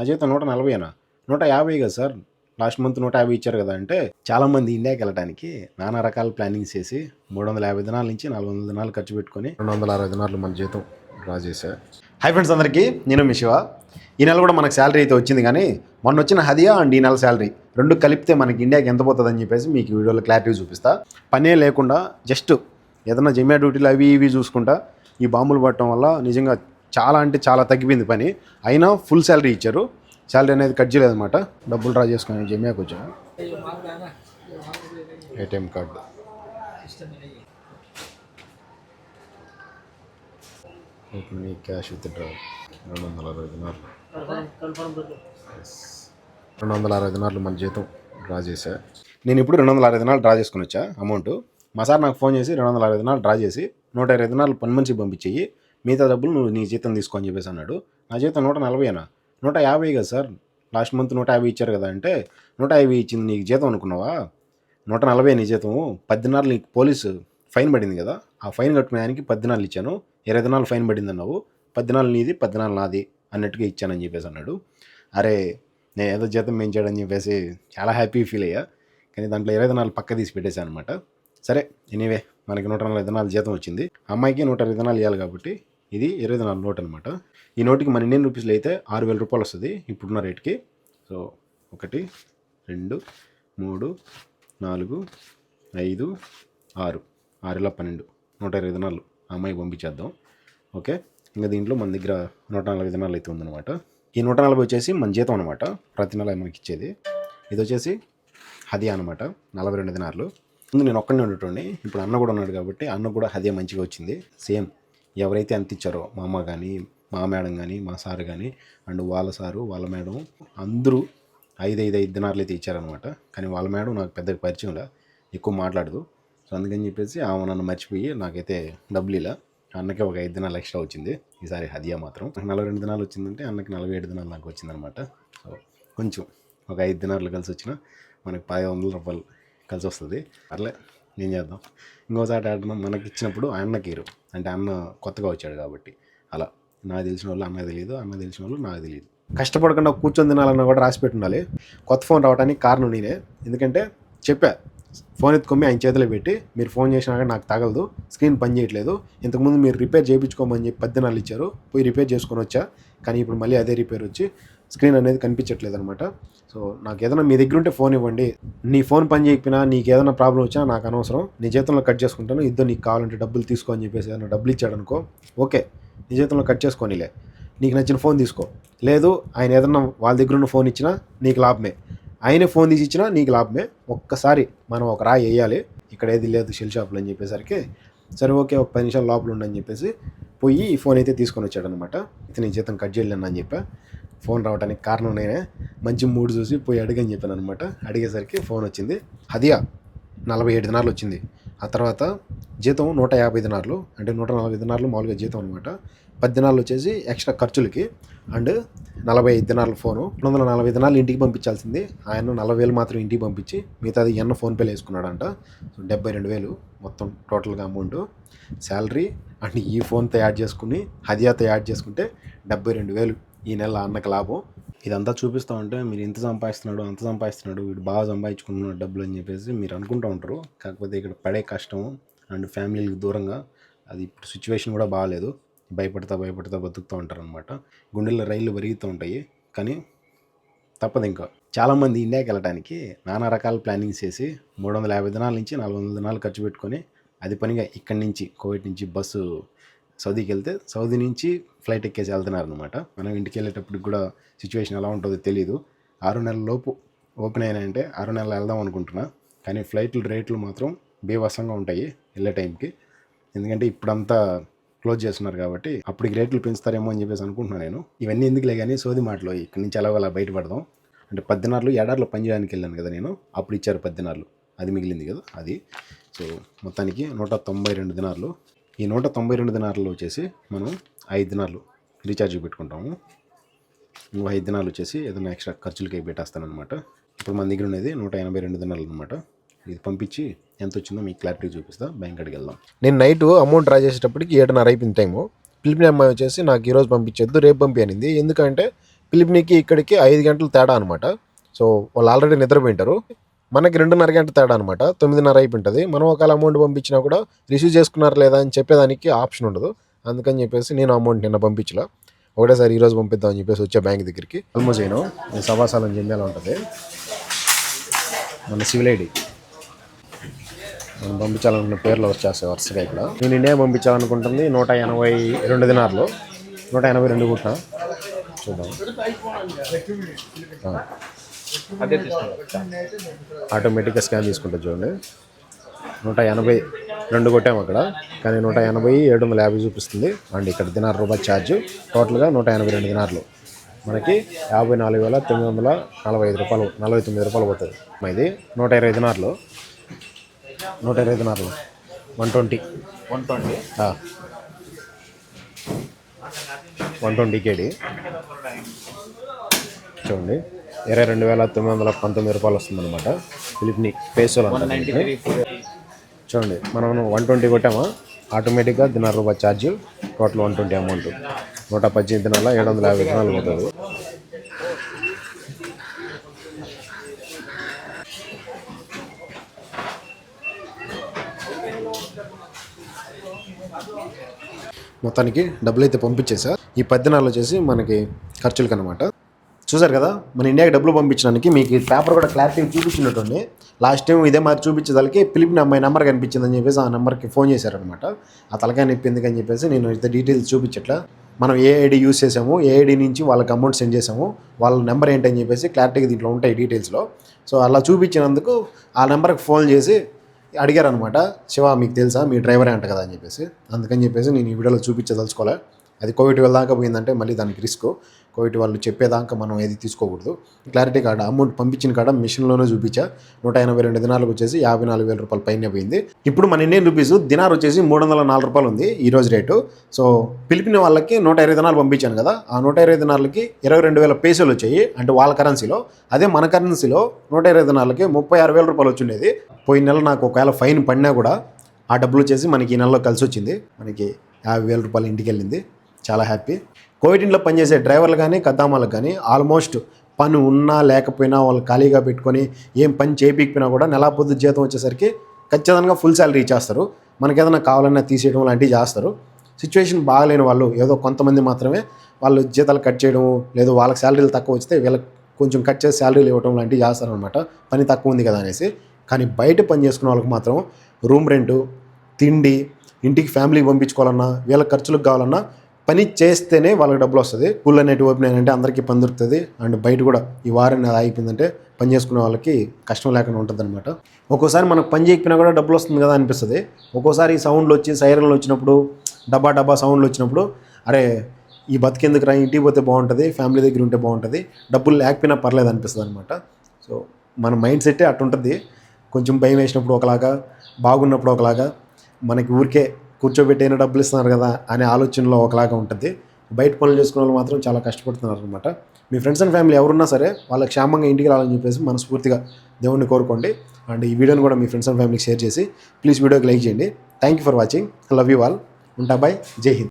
నా జీతం 140 150 కదా సార్, లాస్ట్ మంత్ 150 ఇచ్చారు కదా అంటే, చాలామంది ఇండియాకి వెళ్ళడానికి నానా రకాల ప్లానింగ్స్ చేసి 350 దినాల నుంచి 400 దినాలు ఖర్చు పెట్టుకొని 260 దినాలు మన జీతం డ్రా చేశా. హై ఫ్రెండ్స్, అందరికీ నేను మీ శివ. ఈ నెల కూడా మనకు శాలరీ అయితే వచ్చింది, కానీ మొన్న వచ్చిన హదియా అండ్ ఈ నెల శాలరీ రెండు కలిపితే మనకి ఇండియాకి ఎంత పోతుందని చెప్పేసి మీకు వీడియోలో క్లారిటీ చూపిస్తా. పనే లేకుండా జస్ట్ ఏదైనా జమియా డ్యూటీలు అవి ఇవి చూసుకుంటా ఈ బాంబులు పట్టడం వల్ల నిజంగా చాలా అంటే చాలా తగ్గిపోయింది పని. అయినా ఫుల్ శాలరీ ఇచ్చారు. శాలరీ అనేది కట్ చేయలేదు అనమాట. డబ్బులు డ్రా చేసుకుని జమియాకి వచ్చాను. ATM card, cash with draw 260 దినాలు. 260 దినాలు మన జీతం డ్రా చేశా. నేను ఇప్పుడు 260 దినాలు డ్రా చేసుకుని వచ్చా అమౌంట్. మా సార్ నాకు ఫోన్ చేసి 260 దినాలు డ్రా చేసి 120 దినాలు పని మనిషికి పంపించేయి, మిగతా డబ్బులు నువ్వు నీ జీతం తీసుకో అని చెప్పేసి అన్నాడు. నా జీతం 140 150 కదా సార్, లాస్ట్ మంత్ 150 ఇచ్చారు కదా అంటే, 150 ఇచ్చింది నీకు జీతం అనుకున్నావా, 140 నీ జీతం. 10 దినాలు నీకు పోలీసు ఫైన్ పడింది కదా, ఆ ఫైన్ కట్టుకునేదానికి 10 దినాలు ఇచ్చాను. 20 దినాలు ఫైన్ పడింది అన్నావు, 10 దినాలు నీది 10 దినాలు నాది అన్నట్టుగా ఇచ్చానని చెప్పేసి అన్నాడు. అరే నేను ఏదో జీతం పెంచాడని చెప్పేసి చాలా హ్యాపీ ఫీల్ అయ్యా. కానీ దాంట్లో 20 దినాలు పక్క తీసి పెట్టేశాను అనమాట. సరే ఎనీవే, మనకి 140 దినాలు జీతం వచ్చింది. అమ్మాయికి 120 దినాలు ఇవ్వాలి కాబట్టి ఇది 20 దినాల నోట్ అనమాట. ఈ నోటుకి మన ఇండియన్ రూపీస్లో అయితే 6,000 రూపాయలు వస్తుంది ఇప్పుడున్న రేట్కి. సో 1 2 3 4 5 6 6/12 120 దినాలు అమ్మాయికి పంపించేద్దాం. ఓకే, ఇంకా దీంట్లో మన దగ్గర 140 దినాలు అయితే ఉందన్నమాట. ఈ 140 వచ్చేసి మన జీతం అనమాట, ప్రతి నెల మనకి ఇచ్చేది. ఇది వచ్చేసి హదియా అనమాట, 42 దినాలు. ముందు నేను ఒక్కడినే ఉండేటోడిని, ఇప్పుడు అన్న కూడా ఉన్నాడు కాబట్టి అన్న కూడా హదియా మంచిగా వచ్చింది. సేమ్ ఎవరైతే అంత ఇచ్చారో మా అమ్మ కానీ మా మేడం కానీ మా సార్ కానీ అండ్ వాళ్ళ సారు వాళ్ళ మేడం అందరూ 5 దినాలు అయితే ఇచ్చారనమాట. కానీ వాళ్ళ మేడం నాకు పెద్దగా పరిచయంలా, ఎక్కువ మాట్లాడదు. సో అందుకని చెప్పేసి ఆమె నన్ను మర్చిపోయి నాకైతే డబ్బులు ఇలా. అన్నకి ఒక 5 దినాలు ఎక్స్ట్రా వచ్చింది ఈసారి హదియా మాత్రం. నాకు 42 దినాలు వచ్చిందంటే అన్నకి 47 దినాలు నాకు వచ్చిందనమాట. సో కొంచెం ఒక 5 దినాలు కలిసి వచ్చిన మనకి 500 రూపాయలు కలిసి వస్తుంది. అట్లే ఏం చేద్దాం, ఇంకోసారి ఆడడం మనకి ఇచ్చినప్పుడు అన్నకి ఇరు, అంటే అన్న కొత్తగా వచ్చాడు కాబట్టి. అలా నాకు తెలిసిన వాళ్ళు అన్నకు తెలియదు, అన్న తెలిసిన వాళ్ళు నాకు తెలియదు. కష్టపడకుండా కూర్చొని తినాలన్నా కూడా రాసిపెట్టి ఉండాలి. కొత్త ఫోన్ రావడానికి కారణం నేనే. ఎందుకంటే చెప్పా, ఫోన్ ఎత్తుకొని ఆయన చేతిలో పెట్టి మీరు ఫోన్ చేసినా కానీ నాకు తగలదు, స్క్రీన్ పని చేయట్లేదు, ఇంతకుముందు మీరు రిపేర్ చేయించుకోమని చెప్పి 10 దినాలు ఇచ్చారు, పోయి రిపేర్ చేసుకొని వచ్చా, కానీ ఇప్పుడు మళ్ళీ అదే రిపేర్ వచ్చి స్క్రీన్ అనేది కనిపించట్లేదు అనమాట. సో నాకు ఏదైనా మీ దగ్గర ఉంటే ఫోన్ ఇవ్వండి, నీ ఫోన్ పని చేయకపోయినా నీకు ఏదైనా ప్రాబ్లం వచ్చినా నాకు అనవసరం, నీ జీతంలో కట్ చేసుకుంటాను, ఇద్దరు నీకు కావాలంటే డబ్బులు తీసుకో అని చెప్పేసి ఏదైనా డబ్బులు ఇచ్చాడు అనుకో, ఓకే నీ జీతంలో కట్ చేసుకోనిలే, నీకు నచ్చిన ఫోన్ తీసుకో. లేదు ఆయన ఏదన్నా వాళ్ళ దగ్గర ఉన్న ఫోన్ ఇచ్చినా నీకు లాభమే, ఆయనే ఫోన్ తీసి ఇచ్చినా నీకు లాభమే. ఒక్కసారి మనం ఒక రాయి వేయాలి, ఇక్కడ ఏది లేదు షెల్ షాప్లో అని చెప్పేసరికి సరే ఓకే ఒక 10 నిమిషాలు లోపల ఉండని చెప్పేసి పోయి ఈ ఫోన్ అయితే తీసుకొని వచ్చాడనమాట. అయితే నీ జీతం కట్ చేయలేను అని చెప్పా. ఫోన్ రావడానికి కారణం నేనే, మంచి మూడు చూసి పోయి అడిగని చెప్పాను అనమాట. అడిగేసరికి ఫోన్ వచ్చింది. హదియా 47 దినాలు వచ్చింది. ఆ తర్వాత జీతం 150 దినాలు, అంటే 140 దినాలు మామూలుగా జీతం అనమాట. 10 దినాలు వచ్చేసి ఎక్స్ట్రా ఖర్చులకి అండ్ 45 దినాల ఫోను. 240 దినాలు ఇంటికి పంపించాల్సింది, ఆయన 40,000 మాత్రం ఇంటికి పంపించి మిగతాది ఎన్న ఫోన్పేలో వేసుకున్నాడంట. సో 72,000 మొత్తం టోటల్గా అమౌంట్. శాలరీ అండ్ ఈ ఫోన్తో యాడ్ చేసుకుని హదియాతో యాడ్ చేసుకుంటే 72,000 ఈ నెల అన్నకి లాభం. ఇదంతా చూపిస్తూ ఉంటే మీరు ఇంత సంపాదిస్తున్నాడు అంత సంపాదిస్తున్నాడు, వీడు బాగా సంపాదించుకుంటున్నాడు డబ్బులు అని చెప్పేసి మీరు అనుకుంటూ ఉంటారు. కాకపోతే ఇక్కడ పడే కష్టం అండ్ ఫ్యామిలీకి దూరంగా అది ఇప్పుడు సిచ్యువేషన్ కూడా బాగాలేదు. భయపడతా బతుకుతూ ఉంటారు అనమాట. గుండెల్లో రైళ్ళు పెరుగుతూ ఉంటాయి, కానీ తప్పదు. ఇంకా చాలామంది ఇండియాకి వెళ్ళడానికి నానా రకాల ప్లానింగ్స్ చేసి 350 దినాల నుంచి 400 దినాలు ఖర్చు పెట్టుకొని అది పనిగా ఇక్కడి నుంచి కోవిడ్ నుంచి బస్సు సౌదీకి వెళ్తే సౌదీ నుంచి ఫ్లైట్ ఎక్కేసి వెళ్తున్నారు అనమాట. మనం ఇంటికి వెళ్ళేటప్పటికి కూడా సిచ్యువేషన్ ఎలా ఉంటుందో తెలియదు. 6 నెలల లోపు ఓపెన్ అయినాయంటే 6 నెలలు వెళ్దాం అనుకుంటున్నా, కానీ ఫ్లైట్లు రేట్లు మాత్రం బీభత్సంగా ఉంటాయి వెళ్ళే టైంకి. ఎందుకంటే ఇప్పుడంతా క్లోజ్ చేస్తున్నారు కాబట్టి అప్పటికి రేట్లు పెంచుతారేమో అని చెప్పేసి అనుకుంటున్నాను నేను. ఇవన్నీ ఎందుకులే కానీ సోది మాటలు, ఇక్కడి నుంచి అలా బయటపడదాం. అంటే 10 దినాలు ఎడార్లో పని చేయడానికి వెళ్ళాను కదా నేను, అప్పుడు ఇచ్చారు 10 దినాలు, అది మిగిలింది కదా అది. సో మొత్తానికి 192 దినాలు. ఈ 192 దినాల్లో వచ్చేసి మనం 5 దినాలు రీఛార్జ్ పెట్టుకుంటాము, ఇంకో 5 దినాలు వచ్చేసి ఏదైనా ఎక్స్ట్రా ఖర్చులకి పెట్టేస్తానమాట. ఇప్పుడు మన దగ్గర ఉన్నది 182 దినాలు అనమాట. ఇది పంపించి ఎంత వచ్చిందో మీకు క్లారిటీ చూపిస్తా. బ్యాంక్ కాడికి వెళ్దాం. నేను నైట్ అమౌంట్ డ్రా చేసేటప్పటికి 7:30 అయిపోయింది టైము. పిలిపిన అమ్మాయి వచ్చేసి నాకు ఈరోజు పంపించొద్దు రేపు పంపి అనింది. ఎందుకంటే పిలిపినికి ఇక్కడికి 5 గంటలు తేడా అనమాట. సో వాళ్ళు ఆల్రెడీ నిద్రపోయింటారు. మనకి 2:30 గంటల తేడా అనమాట. 9:30 అయిపోయింటుంది. మనం ఒకవేళ అమౌంట్ పంపించినా కూడా రిసీవ్ చేసుకున్నారు లేదా అని చెప్పేదానికి ఆప్షన్ ఉండదు. అందుకని చెప్పేసి నేను అమౌంట్ నిన్న పంపించలా, ఒకటేసారి ఈరోజు పంపిద్దామని చెప్పేసి వచ్చే బ్యాంక్ దగ్గరికి. ఆల్మోస్ట్ అయినా సభాసాలం జిందాలో ఉంటుంది మన సివిల్ ఐడి. మనం పంపించాలనుకున్న పేర్లు వచ్చేస్తాయి వరుసగా. ఇక్కడ నేను ఇండియా పంపించాలనుకుంటుంది 182 దినార్లు, 182 కుట్టిన. చూద్దాం. ఆటోమేటిక్గా స్కాన్ తీసుకుంటా చూడండి. 182 కొట్టాము అక్కడ, కానీ 180 750 చూపిస్తుంది. అండ్ ఇక్కడ దినార్ రూపాయి ఛార్జ్. టోటల్గా 182 దినార్లు మనకి 54,945 రూపాయలు, 49 రూపాయలు పోతుంది. ఇది 120 దినార్లు, 120 దినార్లు 120 కేడీ చూడండి. 22,919 రూపాయలు వస్తుంది అనమాట. ఫిలిప్ని పేసోలు చూడండి. మనం 120 కొట్టామా, ఆటోమేటిక్గా దినార్ రూపాయి ఛార్జ్. టోటల్ 120 అమౌంట్ 118 దినాల 750 దినాలు పోతుంది. మొత్తానికి డబ్బులు అయితే పంపించేసా. ఈ 10 దినాలు వచ్చేసి మనకి ఖర్చులకు అనమాట. చూసారు కదా, మన ఇండియాకి డబ్బులు పంపించడానికి మీకు ఈ పేపర్ కూడా క్లారిటీ చూపించినట్టుంది. లాస్ట్ టైం ఇదే మరి చూపించేదానికి పిలిపిన అమ్మాయి నెంబర్ కనిపించిందని చెప్పేసి ఆ నెంబర్కి ఫోన్ చేశారనమాట. ఆ తలకాయ నొప్పి ఎందుకని చెప్పేసి నేను ఇంత డీటెయిల్స్ చూపించట్లా. మనం ఏ ఐడి యూస్ చేసాము, ఏ ఐడి నుంచి వాళ్ళకి అమౌంట్ సెండ్ చేసాము, వాళ్ళ నెంబర్ ఏంటని చెప్పేసి క్లారిటీగా దీంట్లో ఉంటాయి డీటెయిల్స్లో. సో అలా చూపించినందుకు ఆ నెంబర్కి ఫోన్ చేసి అడిగారనమాట, శివ మీకు తెలుసా మీ డ్రైవరే అంట కదా అని చెప్పేసి. అందుకని చెప్పేసి నేను ఈ వీడియోలో చూపించదలుచుకోలే. అది కోవిడ్ దాకా పోయిందంటే మళ్ళీ దానికి రిస్క్. కోవిడ్ వాళ్ళు చెప్పేదాకా మనం ఏది తీసుకోకూడదు. క్లారిటీ కాడ అమౌంట్ పంపించిన కాడ మిషన్లోనే చూపించా. 182 దినాలకు వచ్చేసి 54,000 రూపాయలు పైన పోయింది. ఇప్పుడు మన ఇండియన్ రూపీస్ దినార్ వచ్చేసి 304 రూపాయలు ఉంది ఈరోజు రేటు. సో పిలిపిన వాళ్ళకి 120 దినాలు పంపించాను కదా, ఆ 120 దినాలకి 22,000 పైసలు వచ్చాయి, అంటే వాళ్ళ కరెన్సీలో. అదే మన కరెన్సీలో 120 దినాలకి 36,000 రూపాయలు వచ్చిండేది. పోయిన నెల నాకు ఒకవేళ ఫైన్ పడినా కూడా ఆ డబ్బులు వచ్చేసి మనకి ఈ నెలలో కలిసి వచ్చింది. మనకి 50,000 రూపాయలు ఇంటికి వెళ్ళింది. చాలా హ్యాపీ. కోవిడ్ ఇంట్లో పనిచేసే డ్రైవర్లు కానీ కద్దామాలకు కానీ ఆల్మోస్ట్ పని ఉన్నా లేకపోయినా వాళ్ళు ఖాళీగా పెట్టుకొని ఏం పని చేయించకపోయినా కూడా నెలా పొద్దు జీతం వచ్చేసరికి ఖచ్చితంగా ఫుల్ శాలరీ ఇచ్చేస్తారు. మనకి ఏదైనా కావాలన్నా తీసేయడం లాంటివి చేస్తారు. సిచ్యువేషన్ బాగాలేని వాళ్ళు ఏదో కొంతమంది మాత్రమే వాళ్ళు జీతాలు కట్ చేయడం, లేదు వాళ్ళకి శాలరీలు తక్కువ వస్తే వీళ్ళకి కొంచెం కట్ చేసి శాలరీలు ఇవ్వడం లాంటివి చేస్తారనమాట, పని తక్కువ ఉంది కదా అనేసి. కానీ బయట పని చేసుకునే వాళ్ళకి మాత్రం రూమ్ రెంటు, తిండి, ఇంటికి ఫ్యామిలీకి పంపించుకోవాలన్నా, వీళ్ళ ఖర్చులకు కావాలన్నా పని చేస్తేనే వాళ్ళకి డబ్బులు వస్తుంది. స్కూల్ అనేటివి ఓపెన్ అంటే అందరికీ పని దొరుకుతుంది. అండ్ బయట కూడా ఈ వారం అది అయిపోయిందంటే పని చేసుకునే వాళ్ళకి కష్టం లేకుండా ఉంటుంది అనమాట. ఒక్కోసారి మనకు పని చేయకపోయినా కూడా డబ్బులు వస్తుంది కదా అనిపిస్తుంది. ఒక్కోసారి సౌండ్లు వచ్చి సైరన్లు వచ్చినప్పుడు, డబ్బా సౌండ్లు వచ్చినప్పుడు, అరే ఈ బతికెందుకు రా, ఇంటికి పోతే బాగుంటుంది, ఫ్యామిలీ దగ్గర ఉంటే బాగుంటుంది, డబ్బులు లేకపోయినా పర్లేదు అనిపిస్తుంది అనమాట. సో మన మైండ్ సెట్టే అట్టుంటుంది. కొంచెం భయం వేసినప్పుడు ఒకలాగా, బాగున్నప్పుడు ఒకలాగా, మనకి ఊరికే కూర్చోబెట్టైనా డబ్బులు ఇస్తున్నారు కదా అనే ఆలోచనలో ఒకలాగా ఉంటుంది. బయట పనులు చేసుకునే వాళ్ళు మాత్రం చాలా కష్టపడుతున్నారు అనమాట. మీ ఫ్రెండ్స్ అండ్ ఫ్యామిలీ ఎవరున్నా సరే వాళ్ళ క్షేమంగా ఇంటికి రావాలని చెప్పేసి మనస్ఫూర్తిగా దేవుణ్ణి కోరుకోండి. అండ్ ఈ వీడియోని కూడా మీ ఫ్రెండ్స్ అండ్ ఫ్యామిలీకి షేర్ చేసి ప్లీజ్ వీడియోకి లైక్ చేయండి. Thank you for watching. Love you all. ఉంటా. బై. జై హింద్.